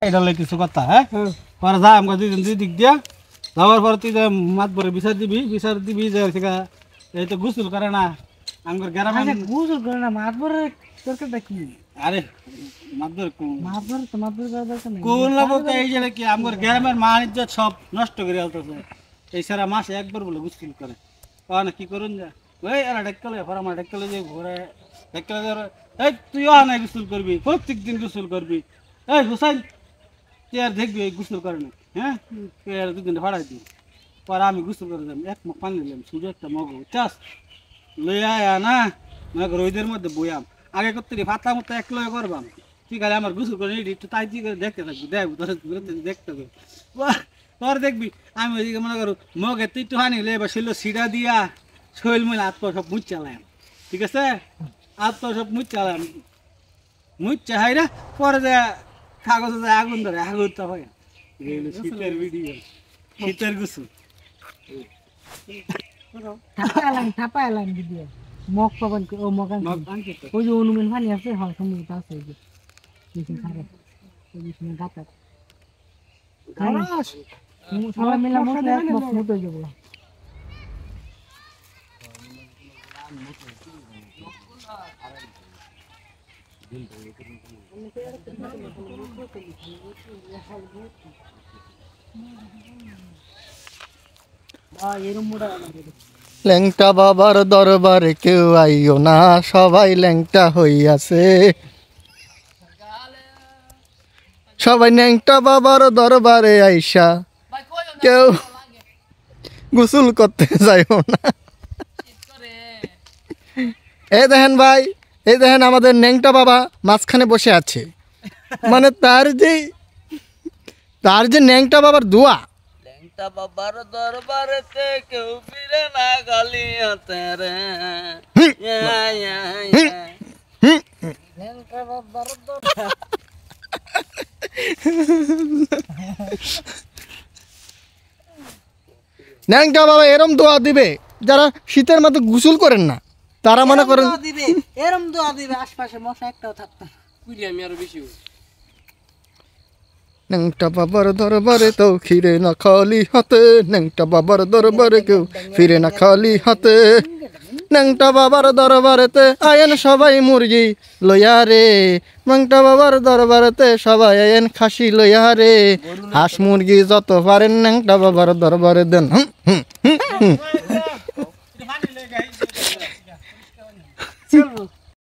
এটা হলো কিছু কথা। হ্যাঁ, পরে যা আমরা দুইজন দুই দিক দিয়া যাওয়ার পর তুই যে মাত ভরে বিচার দিবি যে এই তো গোসল করে না আমার গ্রামে। গোসল করে না মাত ভরে দরকারটা কি? আরে মাত ভরে দরকার নেই। কোন লোক এই যে কি আমার গ্রামের মান ইজ্জত সব নষ্ট করে আলতেছে। এই সারা মাসে একবার বলে গোসল করে না কি করুন যা ওই এরা ডেকলে পর আমার ডেকলে যে ঘুরে ডেকলে এই তুইও না গোসল করবি, প্রত্যেক দিন গোসল করবি। এই হুসাইন তুই আর দেখবি গোসল করে না। হ্যাঁ, তুই আর দুদিন ভাড়াই দিই পরে আমি গোসল করে যাবো। এক মগ পানি নিলাম শুধু একটা মগ চাষ লই আয়া না রোদের মধ্যে বইয়াম আগে করতে ফাতা মতো এক লয় করবাম। তুই খালি আমার গোসল করে একটু তাই তুই করে দেখতে থাকবি, দেখবো তোর দেখতে হবে তোর দেখবি। আমি ওইদিকে মনে করো মগে তুই একটু হানি হলে এবার ছিল সিডা দিয়া শৈল মিলে আত্ম সব মুচ চালাম। ঠিক আছে, আত্ম সব মুচ চালাম মুচ চাহাই রে পরে যে কাগজে আগুন ধরে আগুন তো হয় শীতের ভিডিও শীতের গোসল থাপাইলাম ভিডিও মগ পাবেন ও মগান ওই যে অনুমান পানি আছে হ্যাঁ সম্ভবত আছে ওই যে কিছু থাকে ওই যে গাতা সবাই মিলে মশলা এক মগ মুট হয়ে যাবো। ল্যাংটা বাবার দরবারে কেউ আইও না, সবাই ল্যাংটা হইয়াছে। সবাই ল্যাংটা বাবার দরবারে আইসা কেউ গোসল করতে যাইও না। এই দেখেন ভাই, এই দেখেন আমাদের ন্যাংটা বাবা মাঝখানে বসে আছে, মানে তার যে ন্যাংটা বাবার দোয়া। ল্যাংটা বাবার দরবারেতে কেউ ফিরে না খালি হাতে রে। ল্যাংটা বাবার ন্যাংটা বাবা এরম দোয়া দিবে যারা শীতের মধ্যে গোসল করেন না, তারা মনে করেন দিবে এরম দোয়া দিবে আশপাশে মশা একটাও থাকতো না। আমি আরো বেশি ন্যাংটা বাবার দরবারে তো ফিরে না খালি হাতে, ন্যাংটা বাবার দরবারে কেউ ফিরে না খালি হাতে। ন্যাংটা বাবার দরবারেতে আয়েন সবাই মুরগি লইয়া রে, ন্যাংটা বাবার দরবারেতে সবাই আয়েন খাসি লইয়া রে। হাঁস মুরগি যত পারেন ন্যাংটা বাবার দরবারে দেন। চলবো